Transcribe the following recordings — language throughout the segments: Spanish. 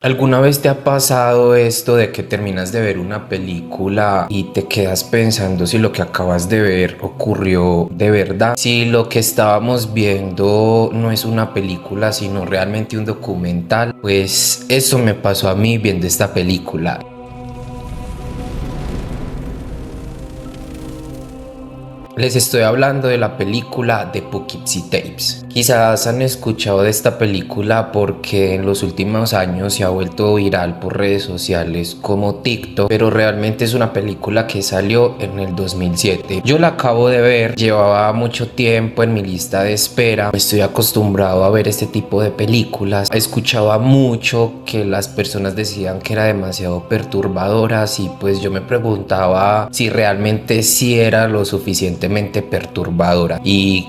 ¿Alguna vez te ha pasado esto de que terminas de ver una película y te quedas pensando si lo que acabas de ver ocurrió de verdad? Si lo que estábamos viendo no es una película, sino realmente un documental. Pues eso me pasó a mí viendo esta película. Les estoy hablando de la película de Poughkeepsie Tapes. Quizás han escuchado de esta película porque en los últimos años se ha vuelto viral por redes sociales como TikTok, pero realmente es una película que salió en el 2007. Yo la acabo de ver, llevaba mucho tiempo en mi lista de espera. Estoy acostumbrado a ver este tipo de películas. Escuchaba mucho que las personas decían que era demasiado perturbadoras y pues yo me preguntaba si realmente sí era lo suficientemente perturbadora y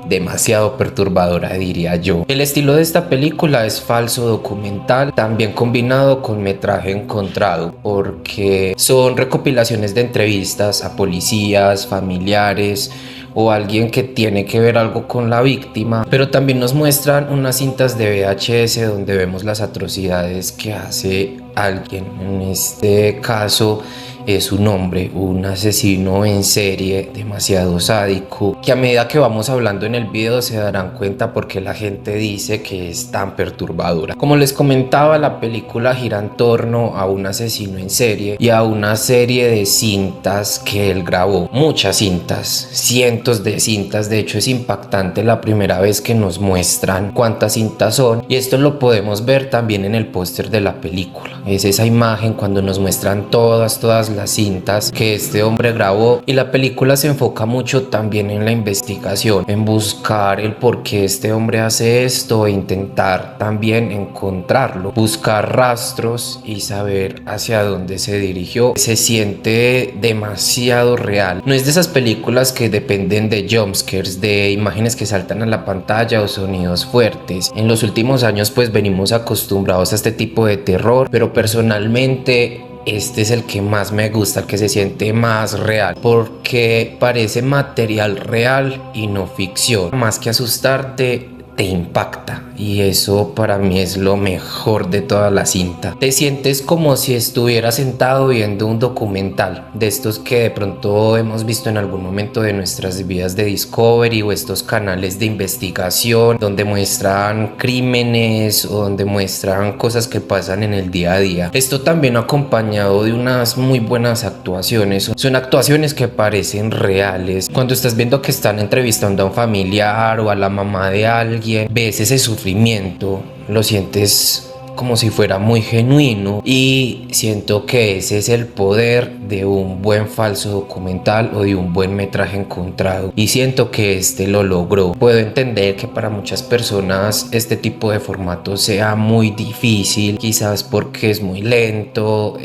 demasiado perturbadora, diría yo. El estilo de esta película es falso documental, también combinado con metraje encontrado, porque son recopilaciones de entrevistas a policías, familiares o alguien que tiene que ver algo con la víctima, pero también nos muestran unas cintas de VHS donde vemos las atrocidades que hace alguien. En este caso es un hombre, un asesino en serie demasiado sádico, que a medida que vamos hablando en el video se darán cuenta porque la gente dice que es tan perturbadora. Como les comentaba, la película gira en torno a un asesino en serie y a una serie de cintas que él grabó. Muchas cintas, cientos de cintas. De hecho, es impactante la primera vez que nos muestran cuántas cintas son, y esto lo podemos ver también en el póster de la película. Es esa imagen cuando nos muestran todas las cintas que este hombre grabó, y la película se enfoca mucho también en la investigación, en buscar el por qué este hombre hace esto e intentar también encontrarlo, buscar rastros y saber hacia dónde se dirigió. Se siente demasiado real. No es de esas películas que dependen de jumpscares, de imágenes que saltan a la pantalla o sonidos fuertes. En los últimos años pues venimos acostumbrados a este tipo de terror, pero personalmente este es el que más me gusta, el que se siente más real, porque parece material real y no ficción. Más que asustarte, te impacta, y eso para mí es lo mejor de toda la cinta. Te sientes como si estuvieras sentado viendo un documental de estos que de pronto hemos visto en algún momento de nuestras vidas de Discovery, o estos canales de investigación donde muestran crímenes o donde muestran cosas que pasan en el día a día. Esto también acompañado de unas muy buenas actuaciones. Son actuaciones que parecen reales. Cuando estás viendo que están entrevistando a un familiar o a la mamá de alguien, ves ese sufrimiento, lo sientes como si fuera muy genuino, y siento que ese es el poder de un buen falso documental o de un buen metraje encontrado, y siento que este lo logró. Puedo entender que para muchas personas este tipo de formato sea muy difícil, quizás porque es muy lento,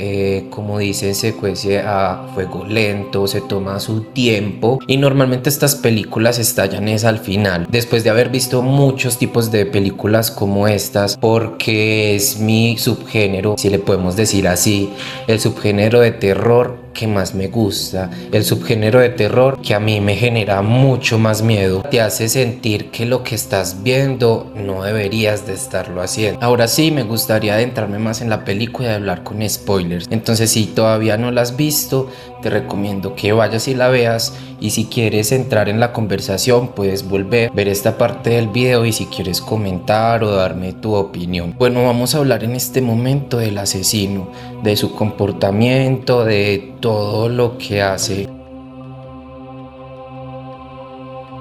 como dicen, se cuece a fuego lento, se toma su tiempo, y normalmente estas películas estallan es al final, después de haber visto muchos tipos de películas como estas, porque es mi subgénero, si le podemos decir así, el subgénero de terror que más me gusta, el subgénero de terror que a mí me genera mucho más miedo. Te hace sentir que lo que estás viendo no deberías de estarlo haciendo. Ahora sí, me gustaría adentrarme más en la película y hablar con spoilers, entonces si todavía no la has visto, te recomiendo que vayas y la veas, y si quieres entrar en la conversación puedes volver, ver esta parte del video, y si quieres comentar o darme tu opinión. Bueno, vamos a hablar en este momento del asesino, de su comportamiento, de todo lo que hace.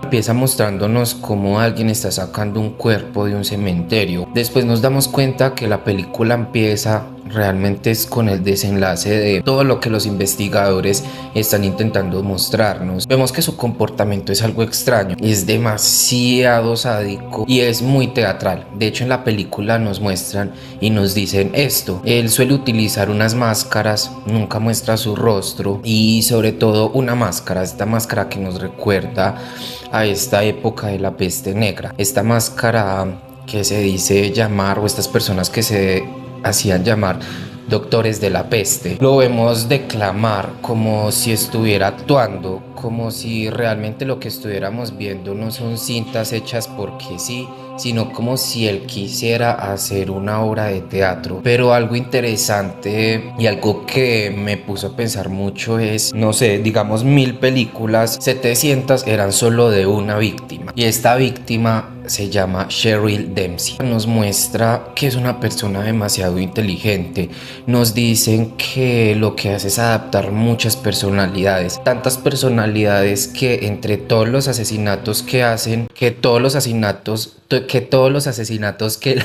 Empieza mostrándonos cómo alguien está sacando un cuerpo de un cementerio. Después nos damos cuenta que la película empieza realmente es con el desenlace de todo lo que los investigadores están intentando mostrarnos. Vemos que su comportamiento es algo extraño, es demasiado sádico y es muy teatral. De hecho, en la película nos muestran y nos dicen esto: él suele utilizar unas máscaras, nunca muestra su rostro, y sobre todo una máscara, esta máscara que nos recuerda a esta época de la peste negra, esta máscara que se dice llamar, o estas personas que se hacían llamar doctores de la peste. Lo vemos declamar como si estuviera actuando, como si realmente lo que estuviéramos viendo no son cintas hechas porque sí, sino como si él quisiera hacer una obra de teatro. Pero algo interesante y algo que me puso a pensar mucho es, no sé, digamos 1000 películas, 700 eran solo de una víctima. Y esta víctima se llama Cheryl Dempsey. Nos muestra que es una persona demasiado inteligente. Nos dicen que lo que hace es adaptar muchas personalidades. Tantas personalidades que entre todos los asesinatos que hacen, que todos los asesinatos que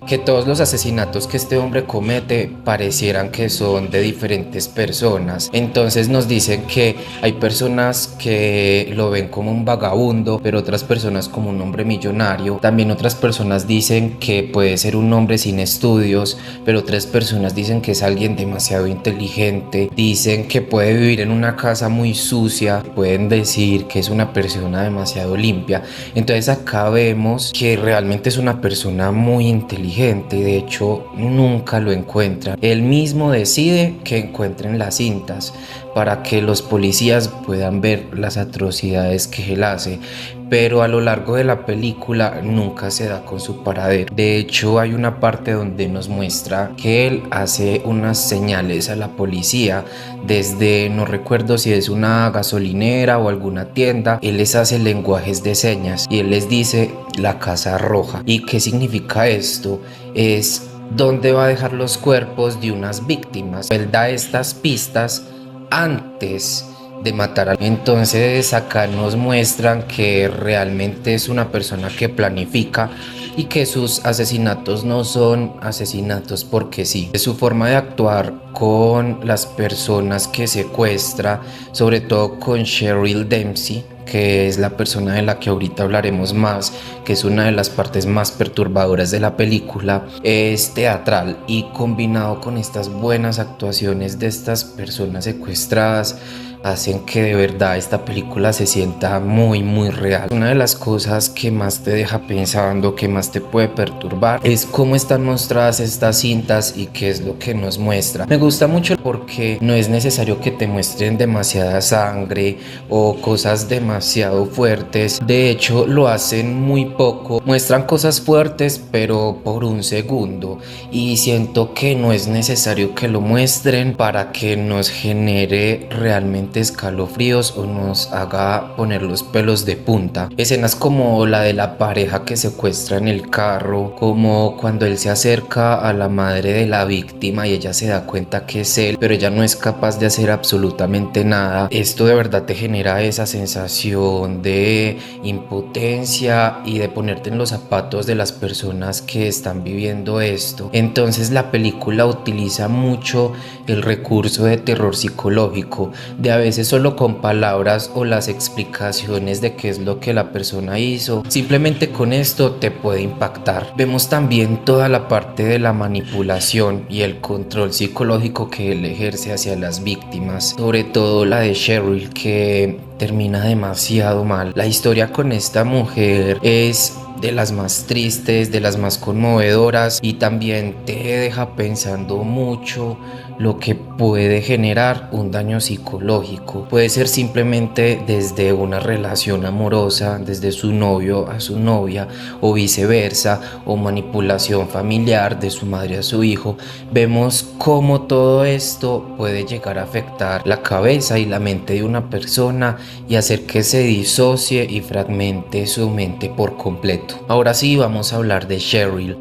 que todos los asesinatos que este hombre comete parecieran que son de diferentes personas. Entonces nos dicen que hay personas que lo ven como un vagabundo, pero otras personas como un hombre millonario. También otras personas dicen que puede ser un hombre sin estudios, pero otras personas dicen que es alguien demasiado inteligente. Dicen que puede vivir en una casa muy sucia, pueden decir que es una persona demasiado limpia. Entonces acá vemos que realmente es una persona muy inteligente. De hecho, nunca lo encuentran. Él mismo decide que encuentren las cintas para que los policías puedan ver las atrocidades que él hace, pero a lo largo de la película nunca se da con su paradero. De hecho, hay una parte donde nos muestra que él hace unas señales a la policía desde, no recuerdo si es una gasolinera o alguna tienda. Él les hace lenguajes de señas y él les dice la casa roja. ¿Y qué significa esto? Es dónde va a dejar los cuerpos de unas víctimas. Él da estas pistas antes de matar a alguien. Entonces acá nos muestran que realmente es una persona que planifica y que sus asesinatos no son asesinatos porque sí. Es su forma de actuar con las personas que secuestra, sobre todo con Cheryl Dempsey, que es la persona de la que ahorita hablaremos más, que es una de las partes más perturbadoras de la película. Es teatral y combinado con estas buenas actuaciones de estas personas secuestradas hacen que de verdad esta película se sienta muy real. Una de las cosas que más te deja pensando, que más te puede perturbar, es cómo están mostradas estas cintas y qué es lo que nos muestra. Me gusta mucho porque no es necesario que te muestren demasiada sangre o cosas demasiado fuertes. De hecho, lo hacen muy poco. Muestran cosas fuertes, pero por un segundo. Y siento que no es necesario que lo muestren para que nos genere realmente escalofríos o nos haga poner los pelos de punta. Escenas como la de la pareja que secuestra en el carro, como cuando él se acerca a la madre de la víctima y ella se da cuenta que es él, pero ella no es capaz de hacer absolutamente nada. Esto de verdad te genera esa sensación de impotencia y de ponerte en los zapatos de las personas que están viviendo esto. Entonces la película utiliza mucho el recurso de terror psicológico, de a veces solo con palabras o las explicaciones de qué es lo que la persona hizo. Simplemente con esto te puede impactar. Vemos también toda la parte de la manipulación y el control psicológico que él ejerce hacia las víctimas, sobre todo la de Cheryl, que termina demasiado mal. La historia con esta mujer es de las más tristes, de las más conmovedoras, y también te deja pensando mucho lo que puede generar un daño psicológico. Puede ser simplemente desde una relación amorosa, desde su novio a su novia o viceversa, o manipulación familiar de su madre a su hijo. Vemos cómo todo esto puede llegar a afectar la cabeza y la mente de una persona y hacer que se disocie y fragmente su mente por completo. Ahora sí, vamos a hablar de Cheryl.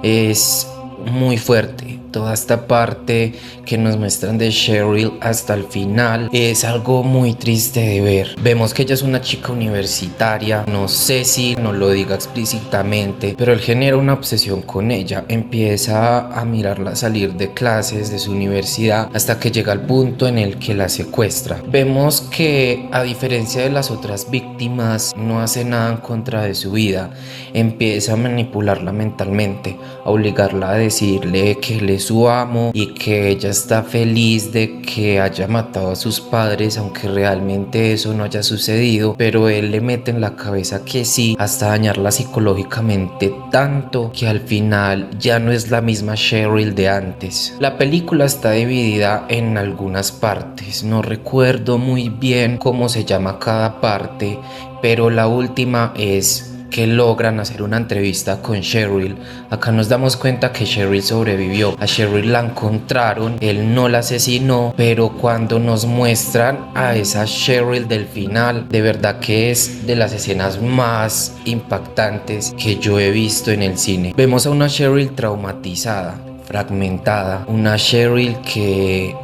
Es muy fuerte toda esta parte que nos muestran de Cheryl hasta el final. Es algo muy triste de ver. Vemos que ella es una chica universitaria, no sé si nos lo diga explícitamente, pero él genera una obsesión con ella. Empieza a mirarla salir de clases de su universidad hasta que llega al punto en el que la secuestra. Vemos que, a diferencia de las otras víctimas, no hace nada en contra de su vida. Empieza a manipularla mentalmente, a obligarla a decirle que él es su amo y que ella está feliz de que haya matado a sus padres, aunque realmente eso no haya sucedido, pero él le mete en la cabeza que sí, hasta dañarla psicológicamente tanto que al final ya no es la misma Cheryl de antes. La película está dividida en algunas partes, no recuerdo muy bien cómo se llama cada parte, pero la última es que logran hacer una entrevista con Cheryl. Acá nos damos cuenta que Cheryl sobrevivió. A Cheryl la encontraron, él no la asesinó, pero cuando nos muestran a esa Cheryl del final, de verdad que es de las escenas más impactantes que yo he visto en el cine. Vemos a una Cheryl traumatizada, fragmentada, una Cheryl que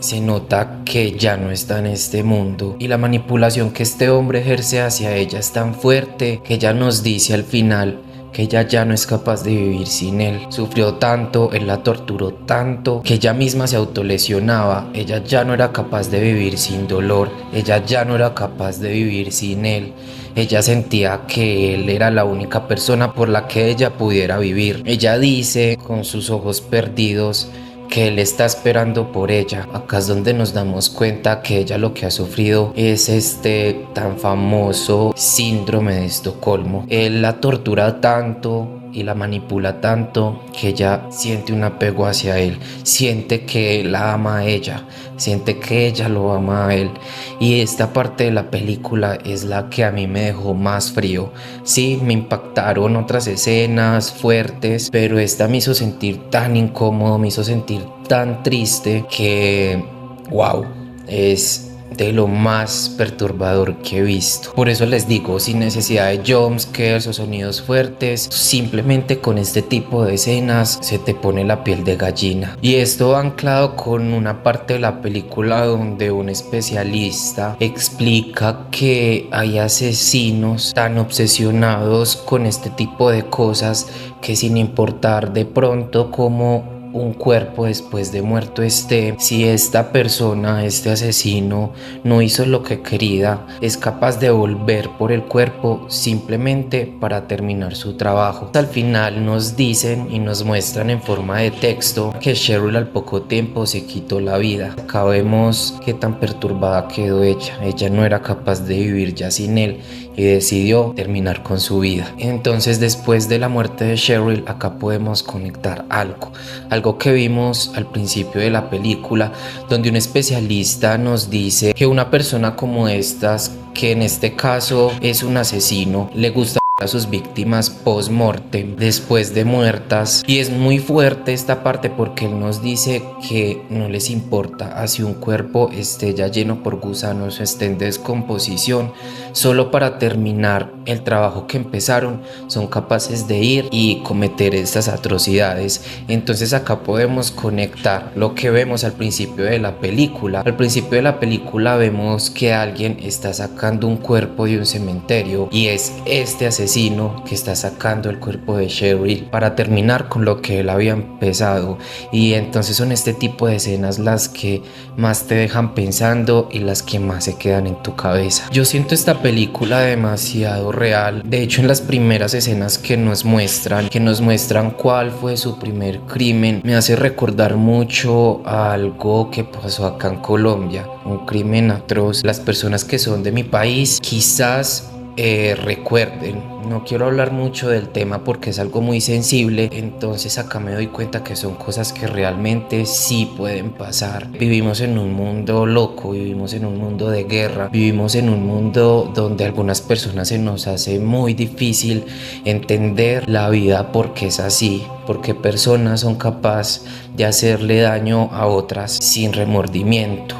se nota que ya no está en este mundo, y la manipulación que este hombre ejerce hacia ella es tan fuerte que ella nos dice al final que ella ya no es capaz de vivir sin él. Sufrió tanto, él la torturó tanto, que ella misma se autolesionaba. Ella ya no era capaz de vivir sin dolor, ella ya no era capaz de vivir sin él. Ella sentía que él era la única persona por la que ella pudiera vivir. Ella dice con sus ojos perdidos que él está esperando por ella. Acá es donde nos damos cuenta que ella lo que ha sufrido es este tan famoso síndrome de Estocolmo. Él la tortura tanto y la manipula tanto que ella siente un apego hacia él, siente que la ama a ella, siente que ella lo ama a él, y esta parte de la película es la que a mí me dejó más frío. Sí, me impactaron otras escenas fuertes, pero esta me hizo sentir tan incómodo, me hizo sentir tan triste que wow, es de lo más perturbador que he visto. Por eso les digo, sin necesidad de jumpscares o sonidos fuertes, simplemente con este tipo de escenas se te pone la piel de gallina. Y esto va anclado con una parte de la película donde un especialista explica que hay asesinos tan obsesionados con este tipo de cosas que, sin importar de pronto cómo un cuerpo después de muerto esté, si esta persona, este asesino, no hizo lo que quería, es capaz de volver por el cuerpo simplemente para terminar su trabajo. Al final nos dicen y nos muestran en forma de texto que Cheryl al poco tiempo se quitó la vida. Acá vemos qué tan perturbada quedó ella. Ella no era capaz de vivir ya sin él y decidió terminar con su vida. Entonces, después de la muerte de Cheryl, acá podemos conectar algo que vimos al principio de la película, donde un especialista nos dice que una persona como estas, que en este caso es un asesino, le gusta a sus víctimas post-mortem, después de muertas. Y es muy fuerte esta parte porque él nos dice que no les importa así un cuerpo esté ya lleno por gusanos o esté en descomposición, solo para terminar el trabajo que empezaron son capaces de ir y cometer estas atrocidades. Entonces acá podemos conectar lo que vemos al principio de la película. Al principio de la película vemos que alguien está sacando un cuerpo de un cementerio, y es este asesino que está sacando el cuerpo de Cheryl para terminar con lo que él había empezado. Y entonces son este tipo de escenas las que más te dejan pensando y las que más se quedan en tu cabeza. Yo siento esta película demasiado real. De hecho, en las primeras escenas que nos muestran cuál fue su primer crimen, me hace recordar mucho a algo que pasó acá en Colombia, un crimen atroz. Las personas que son de mi país quizás recuerden. No quiero hablar mucho del tema porque es algo muy sensible, entonces acá me doy cuenta que son cosas que realmente sí pueden pasar. Vivimos en un mundo loco, vivimos en un mundo de guerra, vivimos en un mundo donde a algunas personas se nos hace muy difícil entender la vida porque es así, porque personas son capaces de hacerle daño a otras sin remordimiento.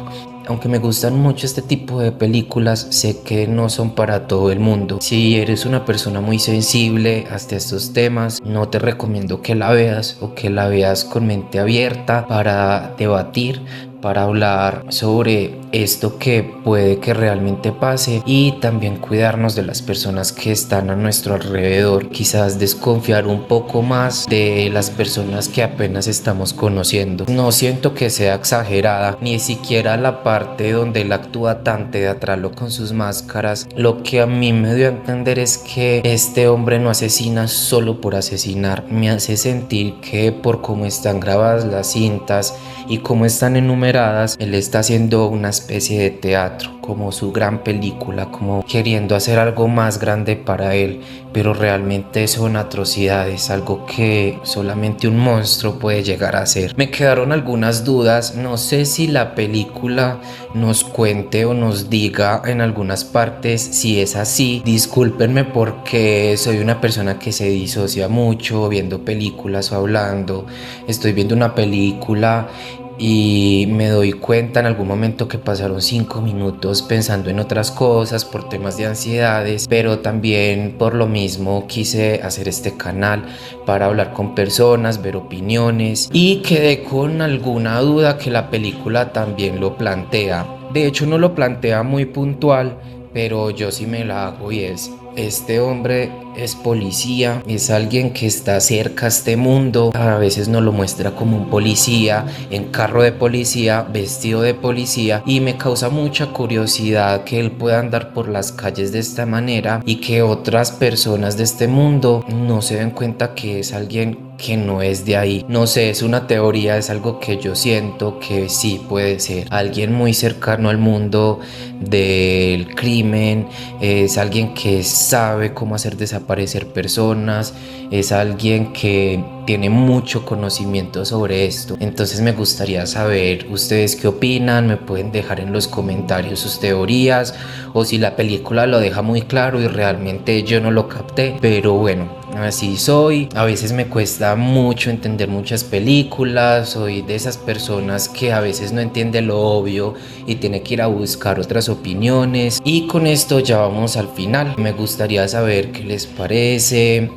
Aunque me gustan mucho este tipo de películas, sé que no son para todo el mundo. Si eres una persona muy sensible hasta estos temas, no te recomiendo que la veas, o que la veas con mente abierta para debatir, para hablar sobre esto que puede que realmente pase y también cuidarnos de las personas que están a nuestro alrededor. Quizás desconfiar un poco más de las personas que apenas estamos conociendo. No siento que sea exagerada, ni siquiera la parte donde él actúa tan teatral o con sus máscaras. Lo que a mí me dio a entender es que este hombre no asesina solo por asesinar. Me hace sentir que por cómo están grabadas las cintas y cómo están enumeradas, él está haciendo una especie de teatro, como su gran película, como queriendo hacer algo más grande para él, pero realmente son atrocidades, algo que solamente un monstruo puede llegar a hacer. Me quedaron algunas dudas, no sé si la película nos cuente o nos diga en algunas partes si es así. Discúlpenme porque soy una persona que se disocia mucho viendo películas o hablando. Estoy viendo una película y me doy cuenta en algún momento que pasaron 5 minutos pensando en otras cosas por temas de ansiedades, pero también por lo mismo quise hacer este canal para hablar con personas, ver opiniones, y quedé con alguna duda que la película también lo plantea. De hecho no lo plantea muy puntual, pero yo sí me la hago, y es: este hombre es policía, es alguien que está cerca a este mundo. A veces nos lo muestra como un policía en carro de policía, vestido de policía, y me causa mucha curiosidad que él pueda andar por las calles de esta manera y que otras personas de este mundo no se den cuenta que es alguien que no es de ahí. No sé, es una teoría, es algo que yo siento que sí puede ser alguien muy cercano al mundo del crimen, es alguien que sabe cómo hacer desaparecer personas, es alguien que tiene mucho conocimiento sobre esto. Entonces me gustaría saber ustedes qué opinan, me pueden dejar en los comentarios sus teorías o si la película lo deja muy claro y realmente yo no lo capté, pero bueno, así soy. A veces me cuesta mucho entender muchas películas, soy de esas personas que a veces no entiende lo obvio y tiene que ir a buscar otras opiniones. Y con esto ya vamos al final. Me gustaría saber qué les parece.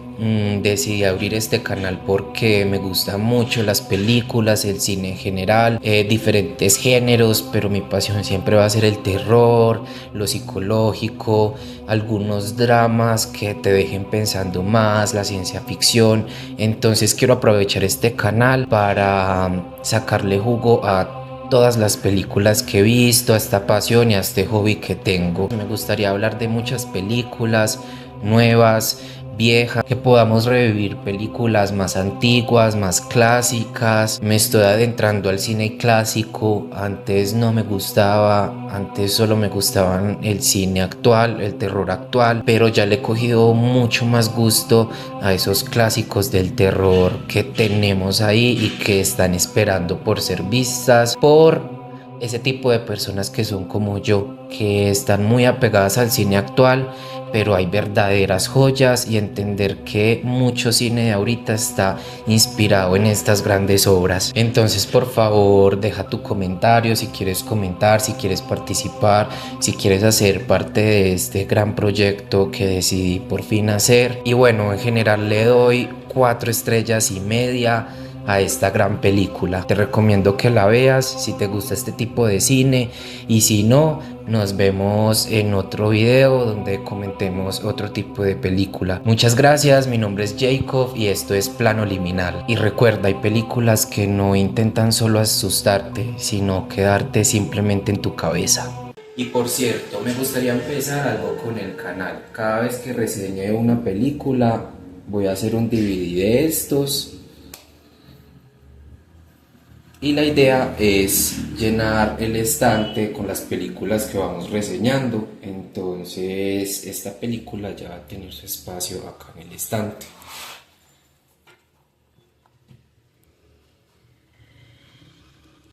Decidí abrir este canal porque me gustan mucho las películas, el cine en general, diferentes géneros, pero mi pasión siempre va a ser el terror, lo psicológico, algunos dramas que te dejen pensando más, la ciencia ficción. Entonces quiero aprovechar este canal para sacarle jugo a todas las películas que he visto, a esta pasión y a este hobby que tengo. Me gustaría hablar de muchas películas nuevas, viejas, que podamos revivir películas más antiguas, más clásicas. Me estoy adentrando al cine clásico. Antes no me gustaba, antes solo me gustaban el cine actual, el terror actual, pero ya le he cogido mucho más gusto a esos clásicos del terror que tenemos ahí y que están esperando por ser vistas por ese tipo de personas que son como yo, que están muy apegadas al cine actual, pero hay verdaderas joyas, y entender que mucho cine de ahorita está inspirado en estas grandes obras. Entonces, por favor, deja tu comentario si quieres comentar, si quieres participar, si quieres hacer parte de este gran proyecto que decidí por fin hacer. Y bueno, en general le doy 4,5 estrellas a esta gran película. Te recomiendo que la veas si te gusta este tipo de cine, y si no, nos vemos en otro video donde comentemos otro tipo de película. Muchas gracias, mi nombre es Jacob y esto es Plano Liminal. Y recuerda, hay películas que no intentan solo asustarte, sino quedarte simplemente en tu cabeza. Y por cierto, me gustaría empezar algo con el canal. Cada vez que reseñe una película, voy a hacer un DVD de estos. Y la idea es llenar el estante con las películas que vamos reseñando. Entonces esta película ya va a tener su espacio acá en el estante.